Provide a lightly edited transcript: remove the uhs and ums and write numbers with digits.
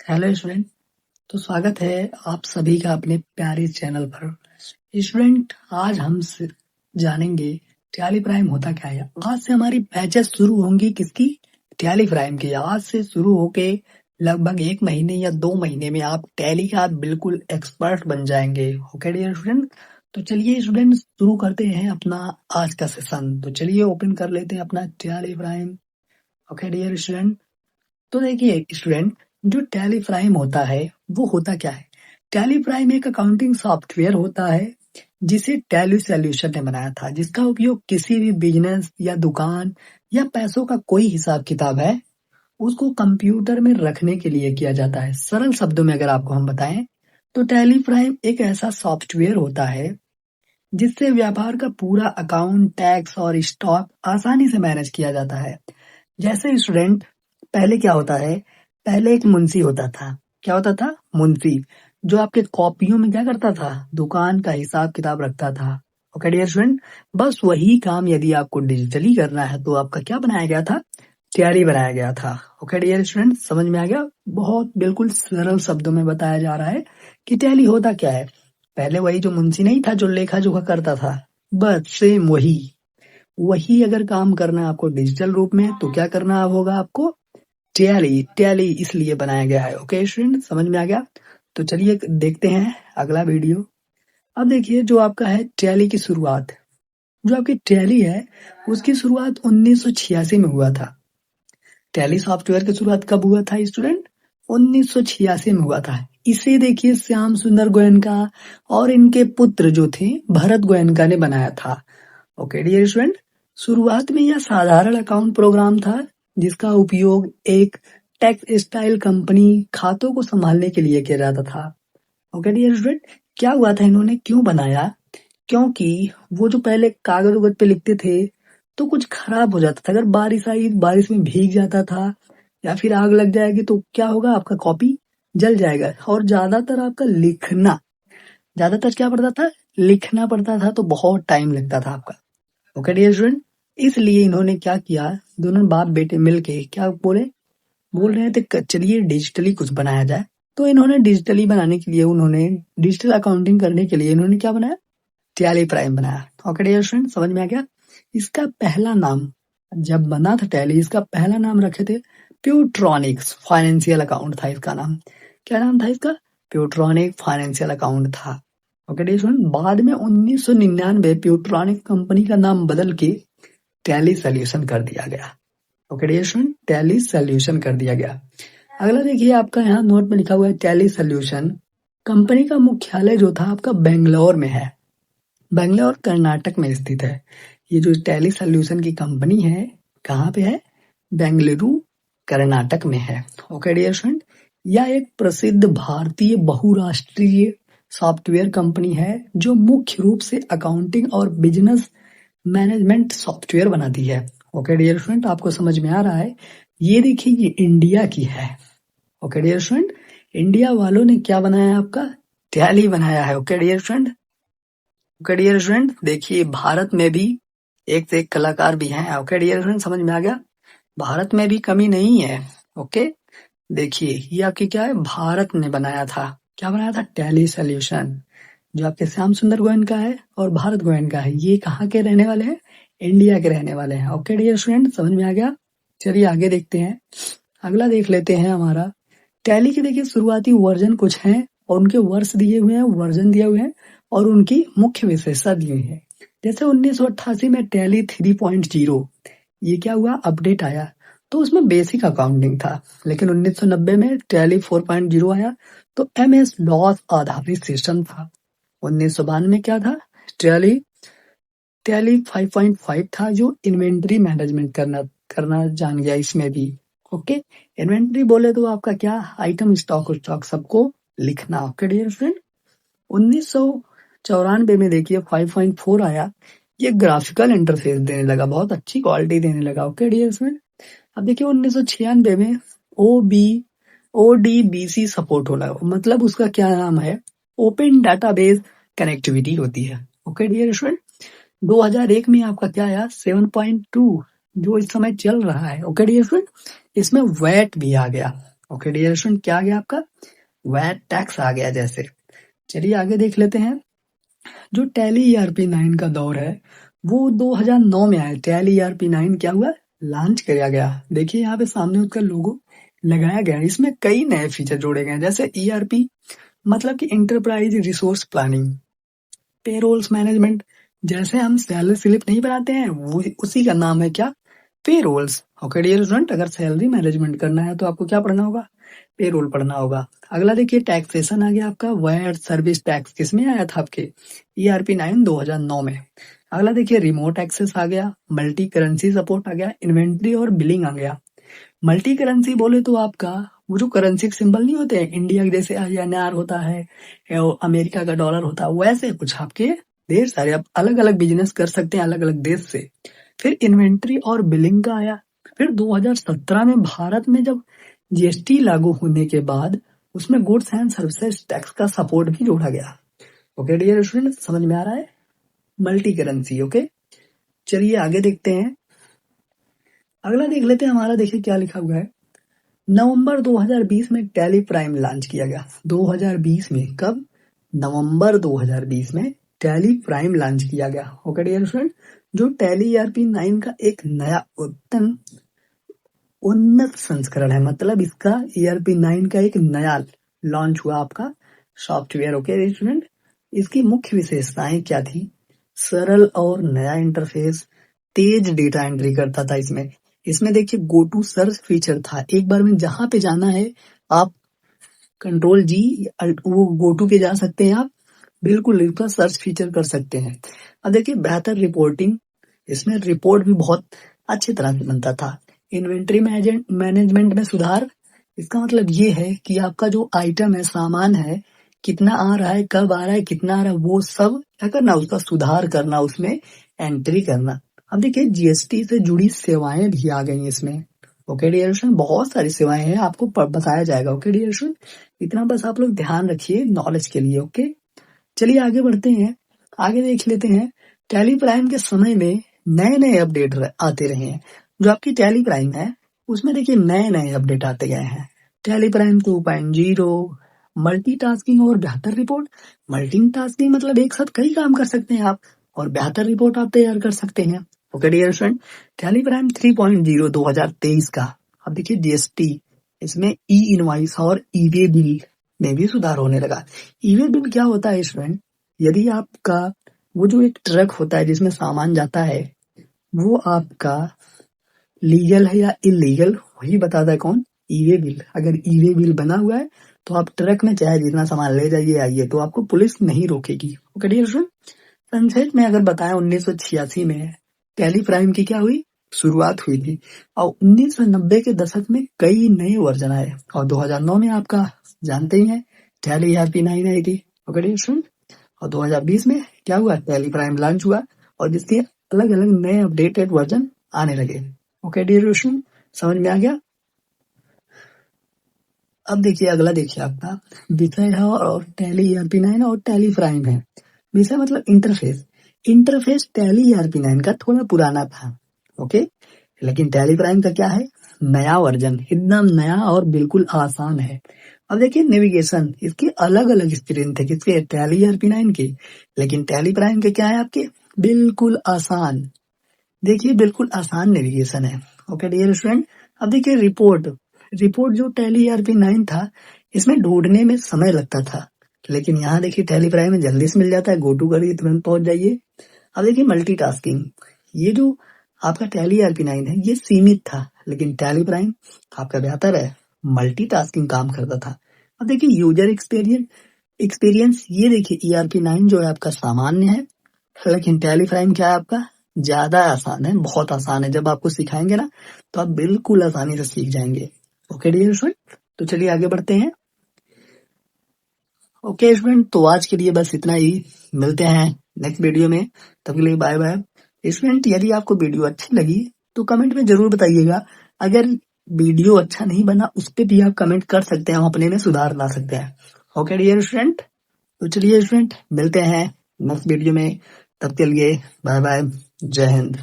Hello student. तो स्वागत है आप सभी का अपने प्यारे चैनल पर। स्टूडेंट, आज हम जानेंगे टैली प्राइम होता क्या है। आज से हमारी बैचेस शुरू होंगी किसकी? टैली प्राइम की। आज से शुरू होके लगभग 1 महीने या 2 महीने में आप टैली का बिल्कुल एक्सपर्ट बन जाएंगे। ओके डियर स्टूडेंट, तो चलिए स्टूडेंट शुरू करते हैं अपना आज का सेशन। तो चलिए ओपन कर लेते हैं अपना Tally Prime. Okay dear student, तो देखिए स्टूडेंट, जो टैली प्राइम होता है वो होता क्या है? टैली प्राइम एक अकाउंटिंग सॉफ्टवेयर होता है जिसे टैली सॉल्यूशन ने बनाया था, जिसका उपयोग किसी भी बिजनेस या दुकान या पैसों का कोई हिसाब किताब है उसको कंप्यूटर में रखने के लिए किया जाता है। सरल शब्दों में अगर आपको हम बताएं तो टैली प्राइम एक ऐसा सॉफ्टवेयर होता है जिससे व्यापार का पूरा अकाउंट, टैक्स और स्टॉक आसानी से मैनेज किया जाता है। जैसे स्टूडेंट, पहले क्या होता है? पहले एक मुंशी होता था। क्या होता था? मुंशी, जो आपके कॉपियों में क्या करता था? दुकान का हिसाब किताब रखता था। ओके डियर स्टूडेंट, बस वही काम यदि आपको डिजिटली करना है तो आपका क्या बनाया गया था? टैली बनाया गया था। ओके डियर स्टूडेंट, समझ में आ गया? बहुत बिल्कुल सरल शब्दों में बताया जा रहा है कि टैली होता क्या है। पहले वही जो मुंशी नहीं था जो लेखा जोखा करता था, बस सेम वही वही अगर काम करना है आपको डिजिटल रूप में तो क्या करना होगा आपको? टैली। टैली इसलिए बनाया गया है। ओके स्टूडेंट, समझ में आ गया? तो चलिए देखते हैं अगला वीडियो। अब देखिए जो आपका है टैली की शुरुआत, जो आपकी टैली है उसकी शुरुआत 1986 में हुआ था। टैली सॉफ्टवेयर की शुरुआत कब हुआ था स्टूडेंट? 1986 में हुआ था। इसे देखिए श्याम सुंदर गोयनका और इनके पुत्र जो थे भरत गोयनका ने बनाया था। ओके डियर स्टूडेंट, शुरुआत में यह साधारण अकाउंट प्रोग्राम था जिसका उपयोग एक टैक्स स्टाइल कंपनी खातों को संभालने के लिए किया जाता था। ओके डियर स्टूडेंट, क्या हुआ था, इन्होंने क्यों बनाया? क्योंकि वो जो पहले कागज उगज पे लिखते थे तो कुछ खराब हो जाता था। अगर बारिश आई, बारिश में भीग जाता था या फिर आग लग जाएगी तो क्या होगा? आपका कॉपी जल जाएगा। और ज्यादातर आपका लिखना, ज्यादातर क्या पड़ता था? लिखना पड़ता था, तो बहुत टाइम लगता था आपका। ओके डियर स्टूडेंट, इसलिए इन्होंने क्या किया, दोनों बाप बेटे मिलके क्या बोल रहे थे चलिए डिजिटली कुछ बनाया जाए। तो इन्होंने डिजिटली बनाने के लिए, उन्होंने डिजिटल अकाउंटिंग करने के लिए इन्होंने क्या बनाया? टैली प्राइम बनाया। ओके डियर स्टूडेंट, समझ में आ गया? इसका पहला नाम जब बना था टैली, इसका पहला नाम रखे थे प्यूट्रॉनिक्स फाइनेंशियल अकाउंट था इसका नाम। क्या नाम था इसका? प्यूट्रॉनिक फाइनेंशियल अकाउंट था। ओके डियर स्टूडेंट, बाद में 1999 प्यूट्रॉनिक कंपनी का नाम बदल के टैली सॉल्यूशन कर दिया गया। Okay dear student, Tally solution कर दिया गया। अगला देखिए आपका यहाँ नोट में लिखा हुआ है टैली सॉल्यूशन। कंपनी का मुख्यालय जो था आपका बेंगलोर में है। बेंगलोर कर्नाटक में स्थित है। ये जो टैली सॉल्यूशन की कंपनी है कहाँ पे है? बेंगलुरु कर्नाटक में है। ओके डियर स्टूडेंट, यह एक प्रसिद्ध भारतीय बहुराष्ट्रीय सॉफ्टवेयर कंपनी है जो मुख्य रूप से अकाउंटिंग और बिजनेस मैनेजमेंट सॉफ्टवेयर बनाती है। ओके डियर स्टूडेंट, आपको समझ में आ रहा है? ये देखिए ये इंडिया की है। ओके डियर स्टूडेंट, इंडिया वालों ने क्या बनाया? आपका टैली बनाया है। Okay dear student, okay dear student, देखिए भारत में भी एक से एक कलाकार भी हैं। ओके डियर स्टूडेंट, समझ में आ गया? भारत में भी कमी नहीं है। ओके, देखिए ये आपकी क्या है? भारत ने बनाया था। क्या बनाया था? Tally solution. जो आपके श्याम सुंदर गोयनका है और भारत गोयनका है, ये कहाँ के रहने वाले हैं? इंडिया के रहने वाले हैं। ओके डियर स्टूडेंट, समझ में आ गया? चलिए आगे देखते हैं। अगला देख लेते हैं हमारा टैली के। देखिए शुरुआती वर्जन कुछ हैं और उनके वर्ष दिए हुए हैं, वर्जन दिए हुए हैं और उनकी मुख्य विशेषता दी हुई है। जैसे 1988 में टैली 3.0 ये क्या हुआ? अपडेट आया, तो उसमें बेसिक अकाउंटिंग था। लेकिन 1990 में टैली 4.0 आया तो MS डॉस आधारित सिस्टम था। 1992 में क्या था? टैली टैली 5.5 था जो इन्वेंट्री मैनेजमेंट करना करना जान गया इसमें भी। ओके, इन्वेंट्री बोले तो आपका क्या? आइटम, स्टॉक सबको लिखना। ओके डियर फ्रेंड, 1994 में देखिए 5.4 आया। ये ग्राफिकल इंटरफेस देने लगा, बहुत अच्छी क्वालिटी देने लगा। ओके डियर फ्रेंड, अब देखिए 1996 में ODBC सपोर्ट होना, मतलब उसका क्या नाम है? ओपन डाटाबेस कनेक्टिविटी होती है। ओके डियर स्टूडेंट, 2001 में आपका क्या आया? 7.2 जो इस समय चल रहा है। ओके डियर स्टूडेंट, इसमें वैट भी आ गया। ओके डियर स्टूडेंट, क्या आ गया आपका? वैट टैक्स आ गया जैसे। चलिए आगे देख लेते हैं। जो टैली ईआरपी 9 का दौर है वो 2009 में आया। टैली ईआरपी 9 क्या हुआ? लॉन्च किया गया। देखिए यहाँ पे सामने उसका लोगो लगाया गया है। इसमें कई नए फीचर जोड़े गए हैं, जैसे ईआरपी मतलब कि enterprise resource planning, payrolls management. जैसे हम सैलरी स्लिप नहीं बनाते हैं वो उसी का नाम है क्या? पेरोल्स। ओके डियर स्टूडेंट, अगर सैलरी मैनेजमेंट करना है तो आपको क्या पढ़ना होगा? पेरोल पढ़ना होगा। अगला देखिए टैक्सेशन आ गया आपका। वैट सर्विस टैक्स किसमें आया था आपके? ईआरपी 9 2009 में। अगला देखिए रिमोट एक्सेस आ गया। मल्टी करेंसी सपोर्ट आ गया। इन्वेंट्री और बिलिंग आ गया। मल्टी करेंसी बोले तो आपका वो जो करेंसी के सिंबल नहीं होते हैं, इंडिया के जैसे INR होता है या अमेरिका का डॉलर होता है, वैसे कुछ आपके ढेर सारे आप अलग अलग बिजनेस कर सकते हैं अलग अलग देश से। फिर इन्वेंट्री और बिलिंग का आया। फिर 2017 में भारत में जब GST लागू होने के बाद उसमें गुड्स एंड सर्विसेज टैक्स का सपोर्ट भी जोड़ा गया। ओके डियर स्टूडेंट, समझ में आ रहा है? Multi currency. ओके, चलिए आगे देखते हैं। अगला देख लेते हैं हमारा। देखिए क्या लिखा हुआ है। नवंबर 2020 में टैली प्राइम लॉन्च किया गया। 2020 में कब? नवंबर 2020 में टैली प्राइम लॉन्च किया गया। ओके डियर स्टूडेंट, जो टैली ईआरपी 9 का एक नया उन्नत संस्करण है, मतलब इसका ईआरपी 9 का एक नया लॉन्च हुआ आपका सॉफ्टवेयर। ओके स्टूडेंट, इसकी मुख्य विशेषताएं क्या थी? सरल और नया इंटरफेस, तेज डेटा एंट्री करता था इसमें। इसमें देखिए गो टू सर्च फीचर था। एक बार में जहां पे जाना है आप कंट्रोल G वो गो टू पे जा सकते हैं। आप बिल्कुल इसका सर्च फीचर कर सकते हैं। अब देखिए बेहतर रिपोर्टिंग, इसमें रिपोर्ट भी बहुत अच्छी तरह से बनता था। इन्वेंट्री मैनेजमेंट में सुधार, इसका मतलब ये है कि आपका जो आइटम है, सामान है, कितना आ रहा है, कब आ रहा है, कितना आ रहा है, वो सब क्या करना, उसका सुधार करना, उसमें एंट्री करना। अब देखिए GST से जुड़ी सेवाएं भी आ गई इसमें। ओके डियर स्टूडेंट, बहुत सारी सेवाएं हैं, आपको बताया जाएगा। ओके डियर स्टूडेंट, इतना बस आप लोग ध्यान रखिए नॉलेज के लिए। ओके, चलिए आगे बढ़ते हैं। आगे देख लेते हैं। टैली प्राइम के समय में नए नए अपडेट आते रहे हैं। जो आपकी टैली प्राइम है उसमें देखिए नए नए अपडेट आते गए हैं। टैली प्राइम 2.0, मल्टीटास्किंग और बेहतर रिपोर्ट। मल्टीटास्किंग मतलब एक साथ कई काम कर सकते हैं आप, और बेहतर रिपोर्ट आप तैयार कर सकते हैं। Okay dear friend, Tally Prime 3.0 2023 का। अब देखिए GST, इसमें ई इनवॉइस और ई-वे बिल में भी सुधार होने लगा। ई-वे बिल क्या होता है स्टूडेंट? यदि आपका वो जो एक ट्रक होता है जिसमें सामान जाता है, वो आपका लीगल है या इलीगल, वही बताता है कौन? E-way bill. अगर ई-वे बिल बना हुआ है तो आप ट्रक में चाहे जितना सामान ले जाइए आइए, तो आपको पुलिस नहीं रोकेगी। ओके डियर स्टूडेंट, संक्षेप में अगर बताएं 1986 में टैली प्राइम की क्या हुई? शुरुआत हुई थी, और 1990 के दशक में कई नए वर्जन आए, और 2009 में आपका जानते ही हैं टैली ईआरपी 9 आई थी। ओके डियर स्टूडेंट, और 2020 में क्या हुआ? टैली प्राइम लॉन्च हुआ, और जिसके अलग अलग नए अपडेटेड वर्जन आने लगे। ओके डियर स्टूडेंट, समझ में आ गया? अब देखिए अगला, देखिए आपका विषय है और टैली ईआरपी 9 और टैली प्राइम है। विषय मतलब इंटरफेस। इंटरफेस टैली ईआरपी 9 का थोड़ा पुराना था। ओके, लेकिन टैली प्राइम का क्या है? नया वर्जन, एकदम नया और बिल्कुल आसान है। अब देखिए नेविगेशन, इसके अलग अलग स्क्रीन थे किसके? टैली ईआरपी 9 के, लेकिन टैली प्राइम के क्या है आपके? बिल्कुल आसान। देखिए बिल्कुल आसान नेविगेशन है। ओके डियर स्टूडेंट, अब देखिए रिपोर्ट। रिपोर्ट जो टैली ईआरपी 9 था इसमें ढूंढने में समय लगता था, लेकिन यहाँ देखिए टैली प्राइम में जल्दी से मिल जाता है। गो टू करिए, तुरंत पहुंच जाइए। अब देखिए मल्टीटास्किंग, ये जो आपका टैली ईआरपी 9 है ये सीमित था, लेकिन टैली प्राइम आपका बेहतर है, मल्टीटास्किंग काम करता था। अब देखिए यूजर एक्सपीरियंस, ये देखिए ईआरपी 9 जो है आपका सामान्य है, लेकिन टैली प्राइम क्या है आपका? ज्यादा आसान है, बहुत आसान है। जब आपको सिखाएंगे ना तो आप बिल्कुल आसानी से सीख जाएंगे। ओके डियर स्टूडेंट, तो चलिए आगे बढ़ते हैं। ओके स्टूडेंट, तो आज के लिए बस इतना ही। मिलते हैं नेक्स्ट वीडियो में, तब के लिए बाय बाय। स्टूडेंट, यदि आपको वीडियो अच्छी लगी तो कमेंट में जरूर बताइएगा। अगर वीडियो अच्छा नहीं बना उस पर भी आप कमेंट कर सकते हैं, हम अपने में सुधार ला सकते हैं। ओके डियर स्टूडेंट, तो चलिए स्टूडेंट मिलते हैं नेक्स्ट वीडियो में, तब के लिए बाय बाय, जय हिंद।